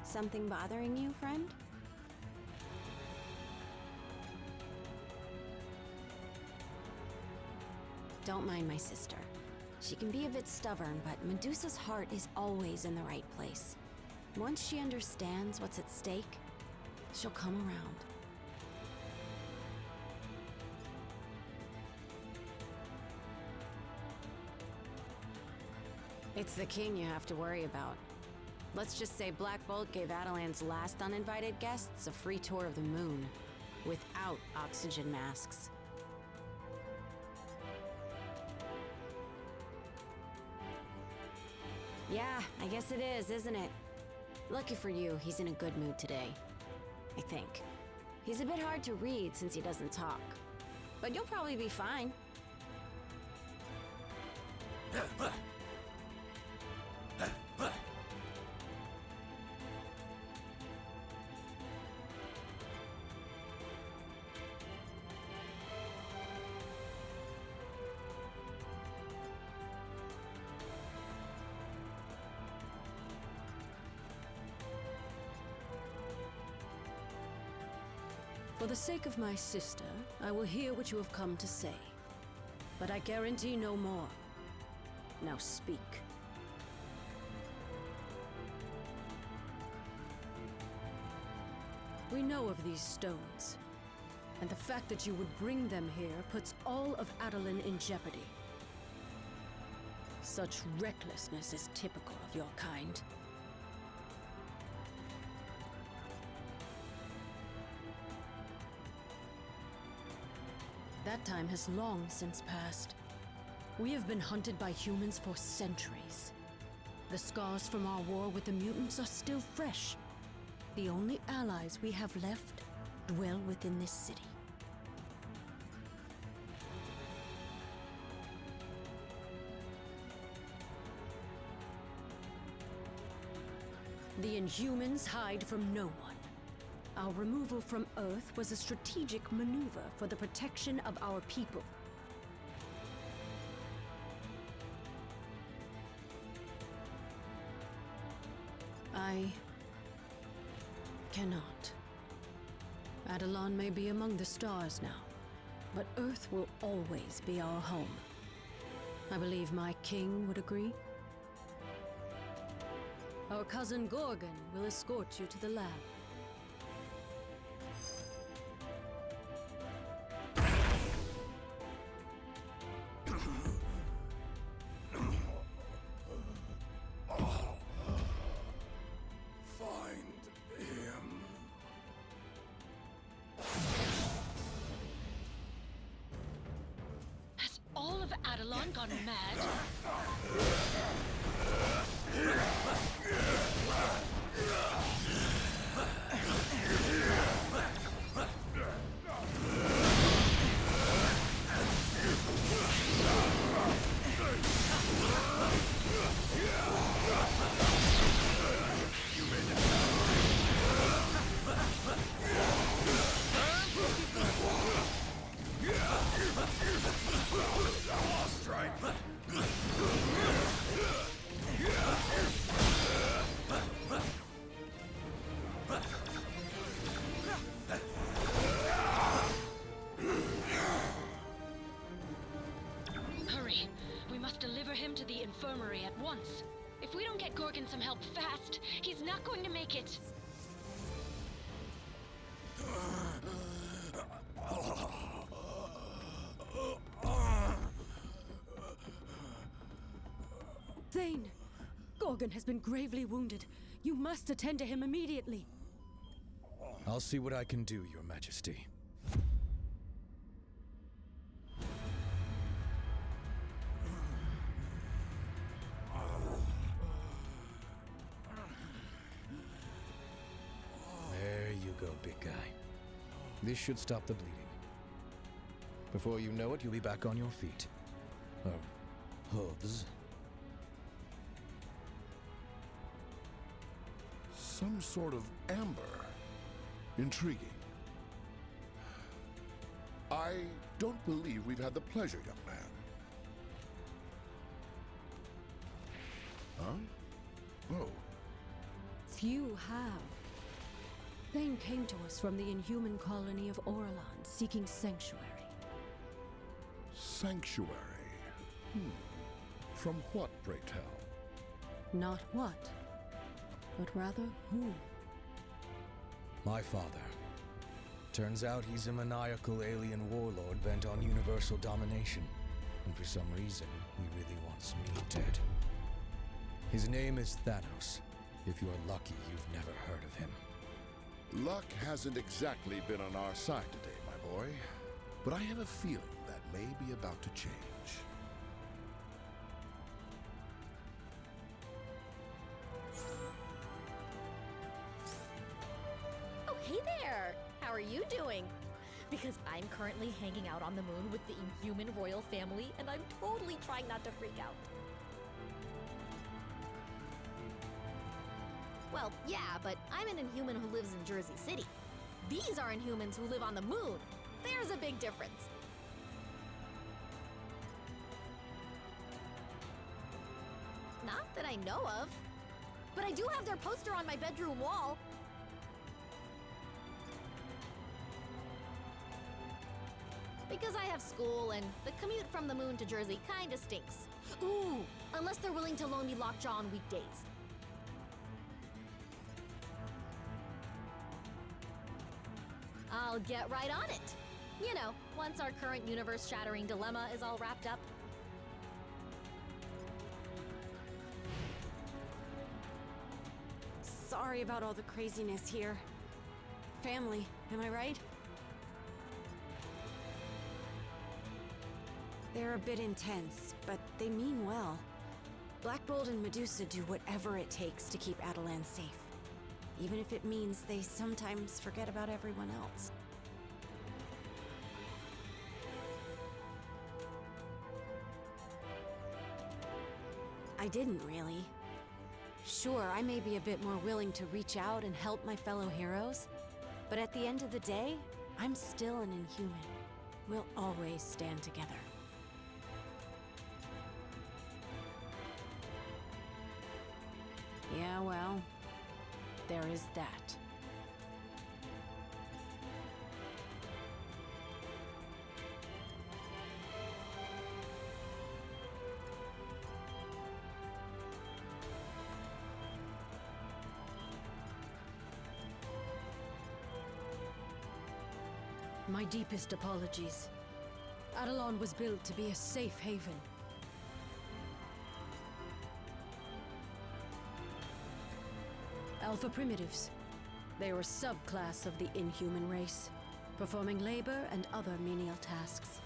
Something bothering you, friend? Don't mind my sister. She can be a bit stubborn, but Medusa's heart is always in the right place. Once she understands what's at stake, she'll come around. It's the king you have to worry about. Let's just say Black Bolt gave Adelan's last uninvited guests a free tour of the moon, without oxygen masks. Yeah, I guess it is, isn't it? Lucky for you, he's in a good mood today. I think. He's a bit hard to read since he doesn't talk. But you'll probably be fine. For the sake of my sister, I will hear what you have come to say. But I guarantee no more. Now speak. We know of these stones, and the fact that you would bring them here puts all of Adelan in jeopardy. Such recklessness is typical of your kind. That time has long since passed. We have been hunted by humans for centuries. The scars from our war with the mutants are still fresh. The only allies we have left dwell within this city. The Inhumans hide from no one. Our removal from Earth was a strategic maneuver for the protection of our people. I cannot. Adelan may be among the stars now, but Earth will always be our home. I believe my king would agree. Our cousin Gorgon will escort you to the lab. All of Adelan gone mad? Hurry! We must deliver him to the infirmary at once. If we don't get Gorgon some help fast, he's not going to make it. Thane! Gorgon has been gravely wounded. You must attend to him immediately. I'll see what I can do, Your Majesty. There you go, big guy. This should stop the bleeding. Before you know it, you'll be back on your feet. Hooves. Some sort of amber. Intriguing. I don't believe we've had the pleasure, young man. Huh? Oh. Few have. Thane came to us from the Inhuman colony of Orlan, seeking sanctuary. Sanctuary? From what, pray tell? Not what, but rather who. My father. Turns out he's a maniacal alien warlord bent on universal domination. And for some reason, he really wants me dead. His name is Thanos. If you're lucky, you've never heard of him. Luck hasn't exactly been on our side today, my boy. But I have a feeling that may be about to change. Oh, hey there! How are you doing? Because I'm currently hanging out on the moon with the Inhuman royal family, and I'm totally trying not to freak out. Well, yeah, but I'm an Inhuman who lives in Jersey City. These are Inhumans who live on the moon. There's a big difference. Not that I know of. But I do have their poster on my bedroom wall. Because I have school, and the commute from the moon to Jersey kinda stinks. Ooh, unless they're willing to loan me Lockjaw on weekdays. I'll get right on it. You know, once our current universe-shattering dilemma is all wrapped up. Sorry about all the craziness here. Family, am I right? They're a bit intense, but they mean well. Black Bolt and Medusa do whatever it takes to keep Adelan safe. Even if it means they sometimes forget about everyone else. I didn't really. Sure, I may be a bit more willing to reach out and help my fellow heroes, but at the end of the day, I'm still an Inhuman. We'll always stand together. Yeah, well, there is that. My deepest apologies. Adelon was built to be a safe haven. Alpha Primitives. They were a subclass of the Inhuman race, performing labor and other menial tasks.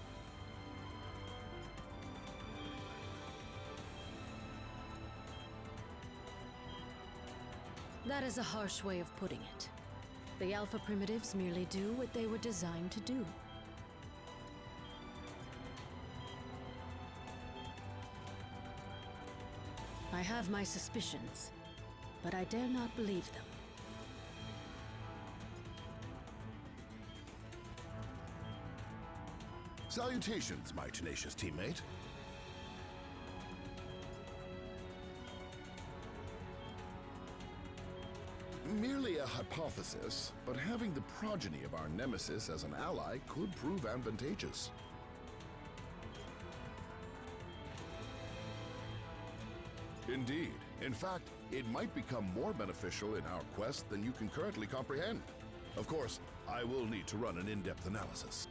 That is a harsh way of putting it. The Alpha Primitives merely do what they were designed to do. I have my suspicions, but I dare not believe them. Salutations, my tenacious teammate. Merely a hypothesis, but having the progeny of our nemesis as an ally could prove advantageous. Indeed. In fact, it might become more beneficial in our quest than you can currently comprehend. Of course, I will need to run an in-depth analysis.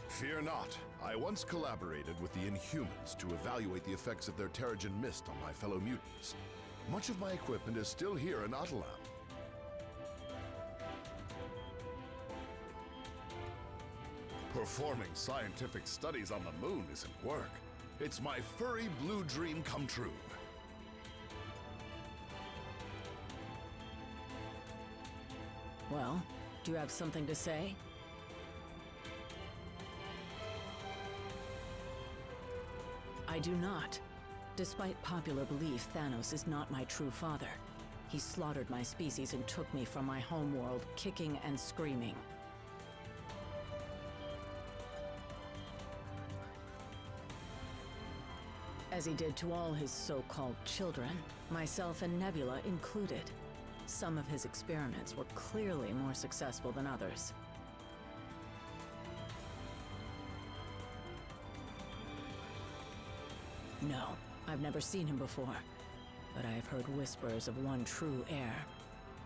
Fear not. I once collaborated with the Inhumans to evaluate the effects of their Terrigen Mist on my fellow mutants. Much of my equipment is still here in Atalan. Performing scientific studies on the moon isn't work. It's my furry blue dream come true. Well, do you have something to say? I do not. Despite popular belief, Thanos is not my true father. He slaughtered my species and took me from my homeworld, kicking and screaming. As he did to all his so-called children, myself and Nebula included. Some of his experiments were clearly more successful than others. No, I've never seen him before, but I have heard whispers of one true heir.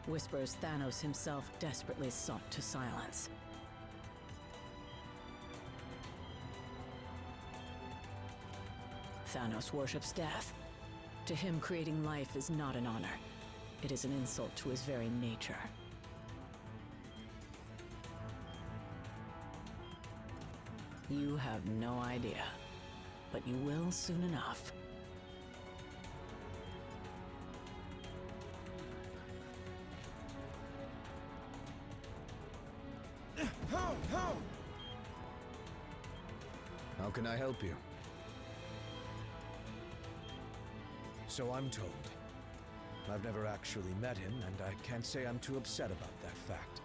Whispers Thanos himself desperately sought to silence. Thanos worships death. To him, creating life is not an honor. It is an insult to his very nature. You have no idea, but you will soon enough. How can I help you? So I'm told. I've never actually met him, and I can't say I'm too upset about that fact,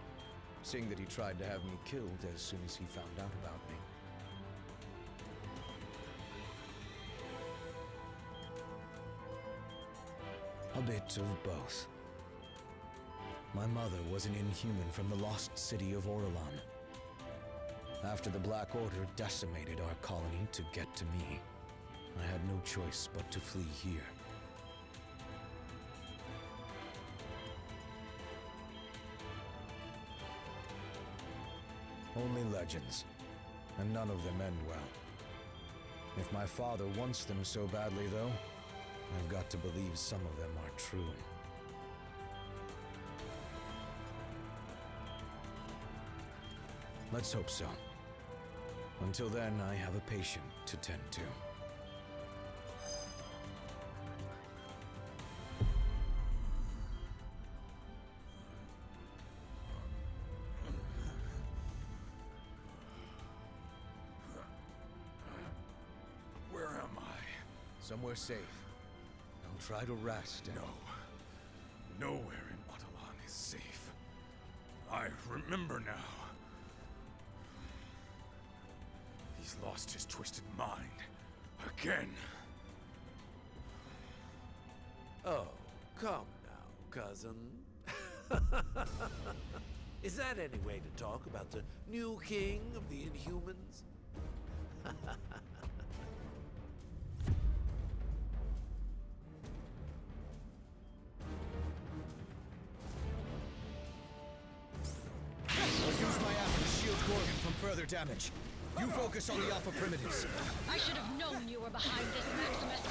seeing that he tried to have me killed as soon as he found out about me. A bit of both. My mother was an Inhuman from the lost city of Orelon. After the Black Order decimated our colony to get to me, I had no choice but to flee here. Only legends, and none of them end well. If my father wants them so badly, though, I've got to believe some of them are true. Let's hope so. Until then, I have a patient to tend to. Where am I? Somewhere safe. Don't try to rest. No. Nowhere in Autolon is safe. I remember now. He's lost his twisted mind. Again. Oh, come now, cousin. Is that any way to talk about the new king of the Inhumans? I'll use my app to shield Gorgon from further damage. You focus on the Alpha Primitives. I should have known you were behind this, Maximus.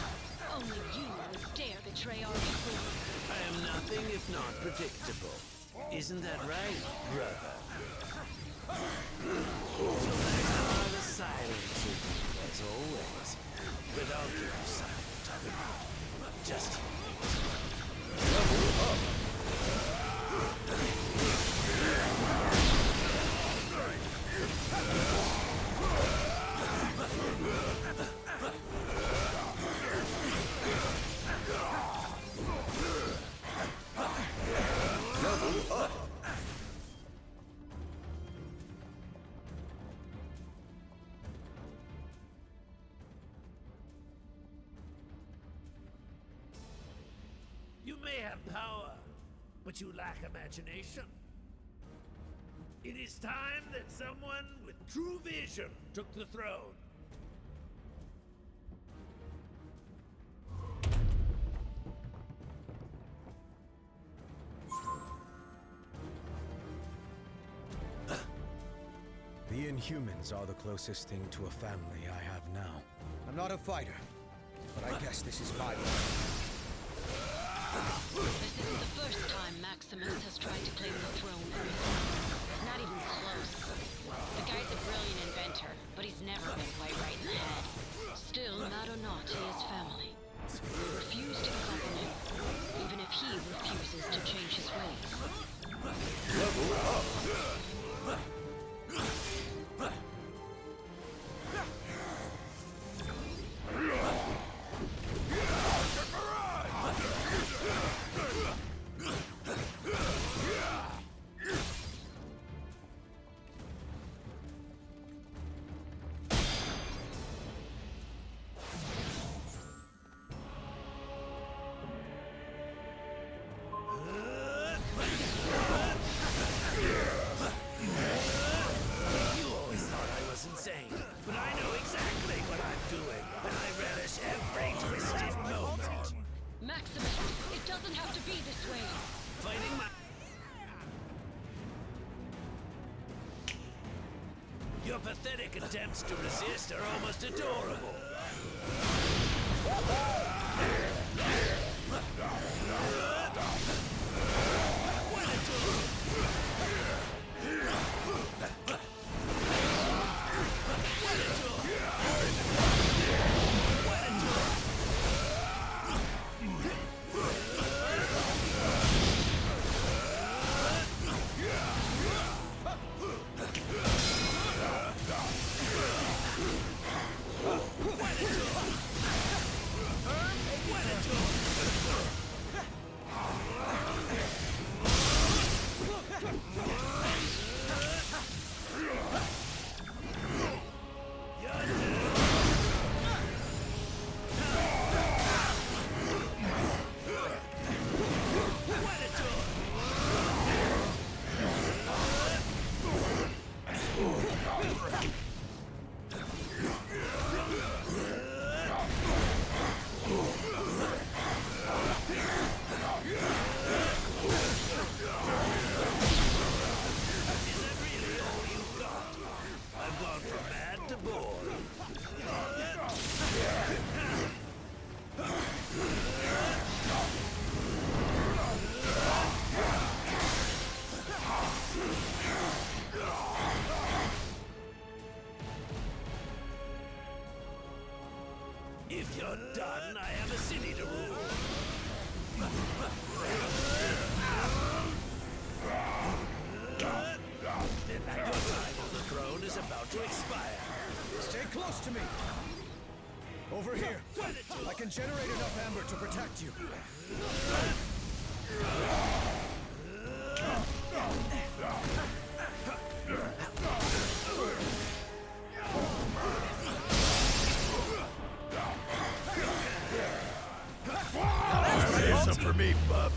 Only you would dare betray our people. I am nothing if not predictable. Isn't that right, brother? So there are the silent treatment, as always. But I'll give you something, Tommy. Just level up. You may have power, but you lack imagination. It is time that someone with true vision took the throne. The Inhumans are the closest thing to a family I have now. I'm not a fighter, but I guess this is my way. This isn't the first time Maximus has tried to claim the throne for his own. Not even close. The guy's a brilliant inventor, but he's never been quite right in the head. Still, not or not, he is family. We refuse to give up on him, even if he refuses to change his ways. Level up! pathetic attempts to resist are almost adorable. If you're done, I have a city to rule. Then your time on the throne is about to expire. Stay close to me! Over here. I can generate enough amber to protect you. Save some for me, bub.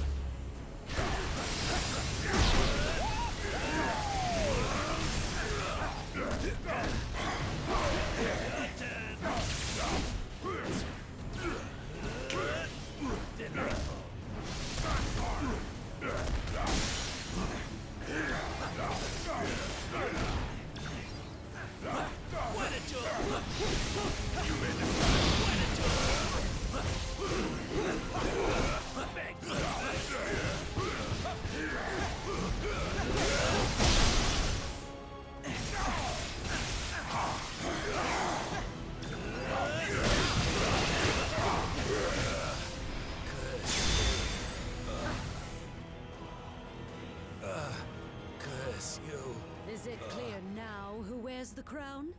Is it clear now who wears the crown?